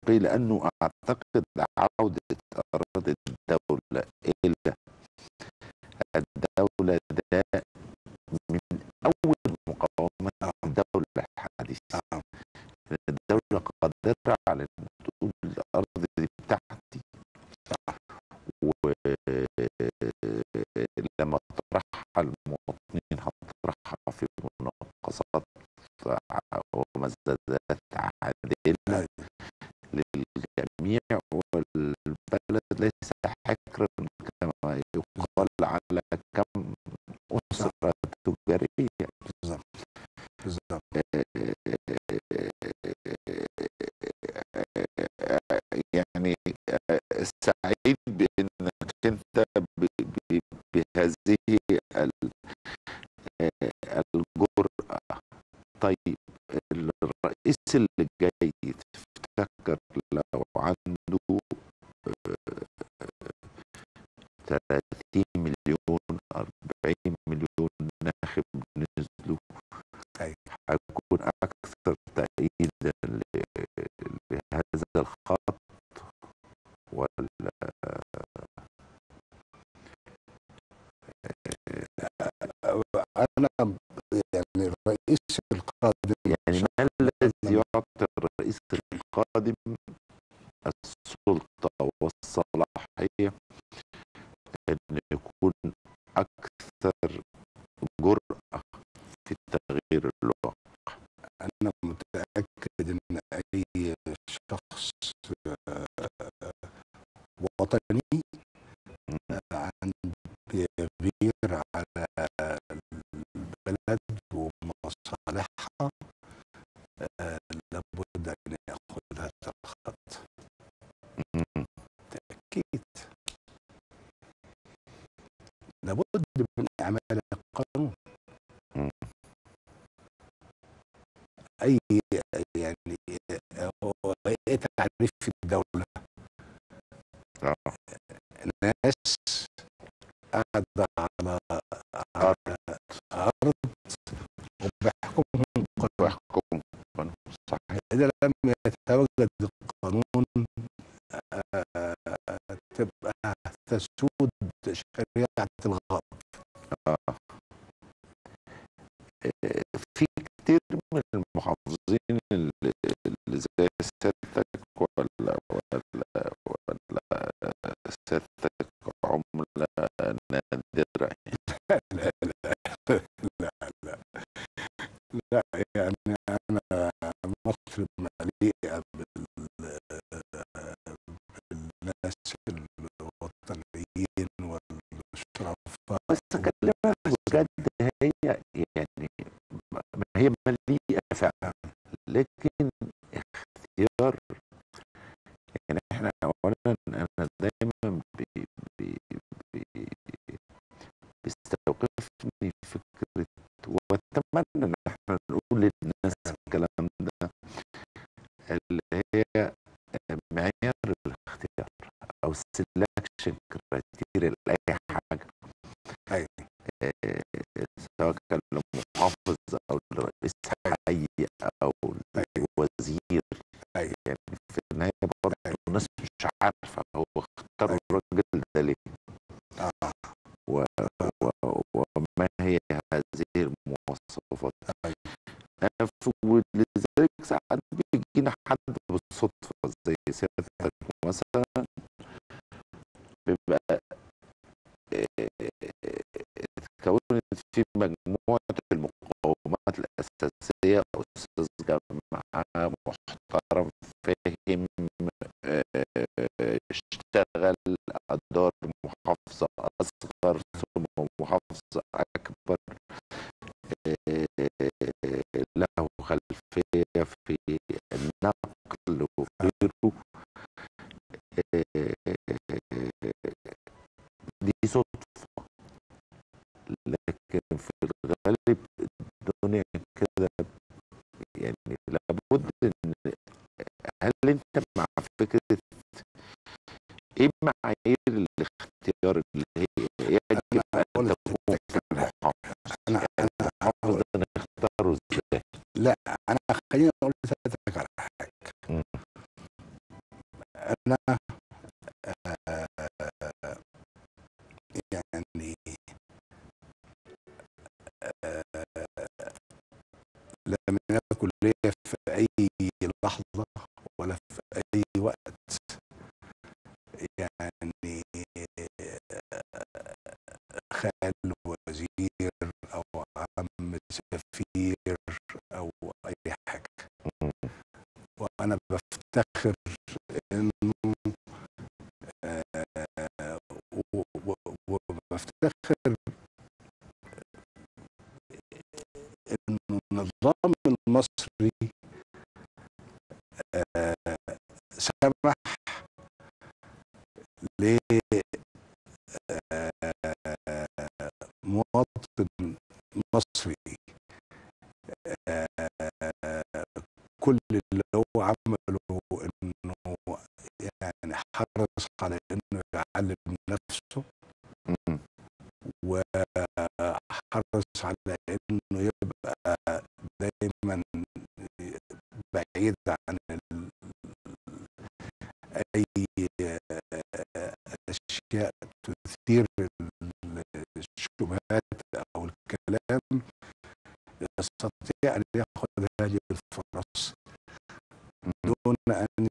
لأنه أعتقد عودة أراضي الدولة إلى الدولة ده من أول مقومات الدولة الحديثة. الدولة قادرة على أن تقول الأرض دي بتاعتي، ولما تطرحها المواطنين هتطرحها في مناقصات ومزادات عادلة للجميع، والبلد ليس حكرا كما يقال على كم أسرة تجارية. بالظبط. يعني سعيد بأنك أنت بهذه الجرأة. طيب الرئيس اللي جاي تفتكر لو عنده 30 مليون 40 مليون ناخب نزلوا، هيكون أكثر تأييدا لهذا الخط ولا؟ أنا يعني الرئيس القادم يعني ما الذي يعطي الرئيس القادم السلطة والصلاحية أن يكون أكثر جرأة في تغيير الواقع؟ أنا متأكد إن أي شخص وطني بيغير على البلد ومصالحها لابد أن يأخذ هذا الخط. تأكيد لابد من إعمال القانون. أي يعني هو إيه تعريف الدولة؟ ناس قاعدة على أرض وبيحكمهم قانون. صحيح. إذا لم يتواجد القانون تبقى تسود شريعة الغرب. في كتير من المحافظين اللي زي سيادتك ولا سيادتك عملة نادرة؟ لا لا لا لا لا، يعني أنا مصر مليئة بالناس الوطنيين والشرفاء. بس أكلمك بجد، هي يعني هي مليئة فعلا، لكن اختيار. يعني احنا اولا انا دايما بي بيستوقفني فكرة، واتمنى ان احنا نقول للناس الكلام ده، اللي هي معيار الاختيار او السلكشن كرايتيريا لاي حاجة. سواء كان لمحافظ او لرئيس حي او لوزير، يعني في النهاية برضه الناس مش عارفة هو اختار الراجل ده ليه وما هي هذه المواصفات. ولذلك ساعات بيجينا حد بالصدفة زي سيادتك مثلا، بيبقى اتكونت في مجموعة المقومات الأساسية، أستاذ جامعة محترم فاهم، اشتغل أدار محافظة أصغر ثم محافظة أكبر، له خلفية في النقل وغيره. دي صدفة، لكن في الغالب الدنيا كده. يعني لابد ان، هل انت مع فكرة ايه معايير الاختيار اللي هي يجب ان تكون في المحافظ؟ المحافظ ده نختاره ازاي؟ لا، انا خليني اقول لسيادتك على حاجه. أنا آه، يعني لم يكن لي في أي لحظة ولا في أي وقت يعني خال وزير أو عم سفير أو أي حاجة. مم. وأنا بفتخر إنه وبفتخر إنه النظام المصري سمح لمواطن مصري كل اللي هو عمله انه يعني حرص على انه يعلم نفسه، مم. وحرص على انه يبقى دايما بعيد عن اي اشياء تثير الشبهات او الكلام، يستطيع ان ياخذ هذه الفرص مم. دون ان